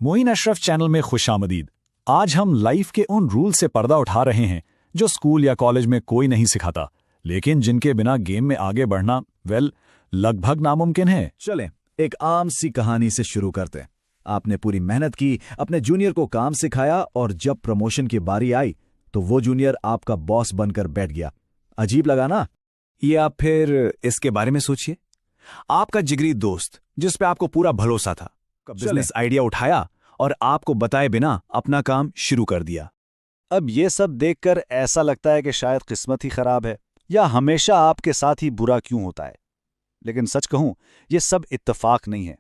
Moin Ashraf channel में खुशामदीद। आज हम लाइफ के उन रूल से पर्दा उठा रहे हैं जो स्कूल या कॉलेज में कोई नहीं सिखाता, लेकिन जिनके बिना गेम में आगे बढ़ना लगभग नामुमकिन है। चलें एक आम सी कहानी से शुरू करते हैं। आपने पूरी मेहनत की, अपने जूनियर को काम सिखाया और जब प्रमोशन की बारी आई तो वो जूनियर आपका बॉस बनकर बैठ गया। अजीब लगा ना? या फिर इसके बारे में सोचिए, आपका जिगरी दोस्त जिस पे आपको पूरा भरोसा था, बिजनेस आइडिया उठाया और आपको बताए बिना अपना काम शुरू कर दिया। अब ये सब देखकर ऐसा लगता है कि शायद किस्मत ही खराब है या हमेशा आपके साथ ही बुरा क्यों होता है। लेकिन सच कहूं, ये सब इत्तेफाक नहीं है।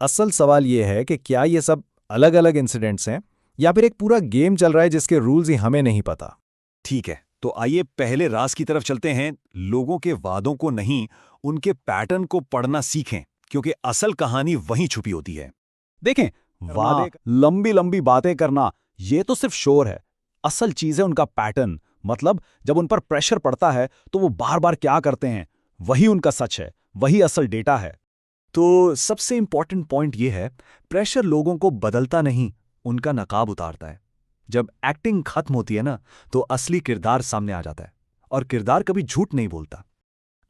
असल सवाल ये है कि क्या ये सब अलग अलग इंसिडेंट्स हैं या फिर एक पूरा गेम चल रहा है जिसके रूल्स ही हमें नहीं पता। ठीक है, तो आइए पहले राज की तरफ चलते हैं। लोगों के वादों को नहीं, उनके पैटर्न को पढ़ना सीखें, क्योंकि असल कहानी वहीं छुपी होती है। देखें, वादे लंबी लंबी बातें करना ये तो सिर्फ शोर है। असल चीज है उनका पैटर्न। मतलब जब उन पर प्रेशर पड़ता है तो वो बार बार क्या करते हैं, वही उनका सच है, वही असल डेटा है। तो सबसे इंपॉर्टेंट पॉइंट ये है, प्रेशर लोगों को बदलता नहीं, उनका नकाब उतारता है। जब एक्टिंग खत्म होती है ना, तो असली किरदार सामने आ जाता है, और किरदार कभी झूठ नहीं बोलता।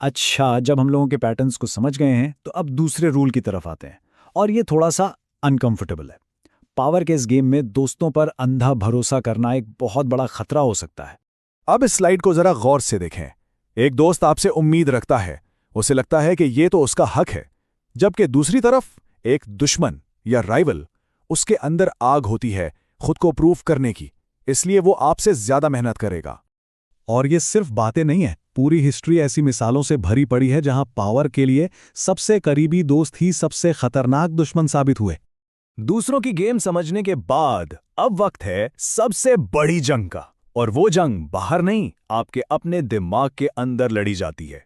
अच्छा, जब हम लोगों के पैटर्न्स को समझ गए हैं तो अब दूसरे रूल की तरफ आते हैं, और ये थोड़ा सा अनकंफर्टेबल है। पावर के इस गेम में दोस्तों पर अंधा भरोसा करना एक बहुत बड़ा खतरा हो सकता है। अब इस स्लाइड को जरा गौर से देखें। एक दोस्त आपसे उम्मीद रखता है, उसे लगता है कि ये तो उसका हक है, जबकि दूसरी तरफ एक दुश्मन या राइवल, उसके अंदर आग होती है खुद को प्रूफ करने की, इसलिए वो आपसे ज्यादा मेहनत करेगा। और ये सिर्फ बातें नहीं है, पूरी हिस्ट्री ऐसी मिसालों से भरी पड़ी है जहां पावर के लिए सबसे करीबी दोस्त ही सबसे खतरनाक दुश्मन साबित हुए। दूसरों की गेम समझने के बाद अब वक्त है सबसे बड़ी जंग का, और वो जंग बाहर नहीं, आपके अपने दिमाग के अंदर लड़ी जाती है।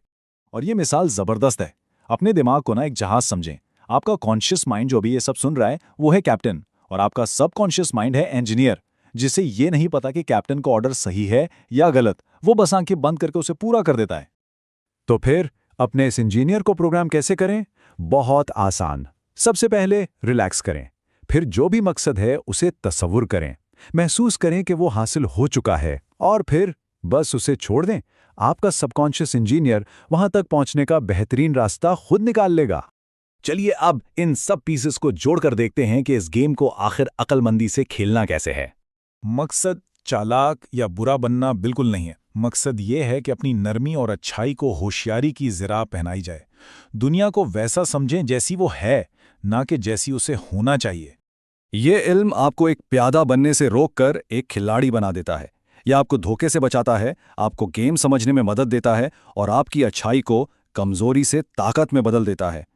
और ये मिसाल जबरदस्त है। अपने दिमाग को ना एक जहाज समझें। आपका कॉन्शियस माइंड जो भी ये सब सुन रहा है वो है कैप्टन, और आपका सबकॉन्शियस माइंड है इंजीनियर, जिसे ये नहीं पता कि कैप्टन का ऑर्डर सही है या गलत। वो बस आंखें बंद करके उसे पूरा कर देता है। तो फिर अपने इस इंजीनियर को प्रोग्राम कैसे करें? बहुत आसान। सबसे पहले रिलैक्स करें, फिर जो भी मकसद है उसे तसव्वुर करें, महसूस करें कि वो हासिल हो चुका है, और फिर बस उसे छोड़ दें। आपका सबकॉन्शियस इंजीनियर वहां तक पहुंचने का बेहतरीन रास्ता खुद निकाल लेगा। चलिए अब इन सब पीसेस को जोड़कर देखते हैं कि इस गेम को आखिर अक्लमंदी से खेलना कैसे है। मकसद चालाक या बुरा बनना बिल्कुल नहीं है। मकसद ये है कि अपनी नरमी और अच्छाई को होशियारी की ज़रा पहनाई जाए। दुनिया को वैसा समझें जैसी वो है, ना कि जैसी उसे होना चाहिए। ये इल्म आपको एक प्यादा बनने से रोककर एक खिलाड़ी बना देता है। यह आपको धोखे से बचाता है, आपको गेम समझने में मदद देता है, और आपकी अच्छाई को कमजोरी से ताकत में बदल देता है।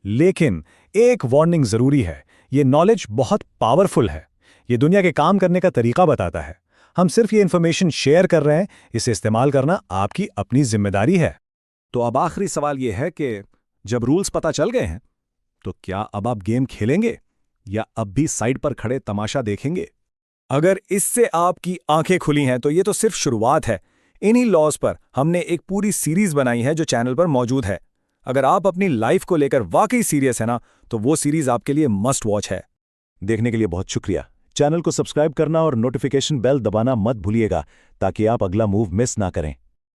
लेकिन एक वार्निंग जरूरी है, ये नॉलेज बहुत पावरफुल है। ये दुनिया के काम करने का तरीका बताता है। हम सिर्फ ये इन्फॉर्मेशन शेयर कर रहे हैं, इसे इस्तेमाल करना आपकी अपनी जिम्मेदारी है। तो अब आखिरी सवाल यह है कि जब रूल्स पता चल गए हैं, तो क्या अब आप गेम खेलेंगे या अब भी साइड पर खड़े तमाशा देखेंगे? अगर इससे आपकी आंखें खुली हैं तो ये तो सिर्फ शुरुआत है। इन्हीं लॉज पर हमने एक पूरी सीरीज बनाई है जो चैनल पर मौजूद है। अगर आप अपनी लाइफ को लेकर वाकई सीरियस है ना, तो वो सीरीज आपके लिए मस्ट वॉच है। देखने के लिए बहुत शुक्रिया। चैनल को सब्सक्राइब करना और नोटिफिकेशन बेल दबाना मत भूलिएगा, ताकि आप अगला मूव मिस ना करें।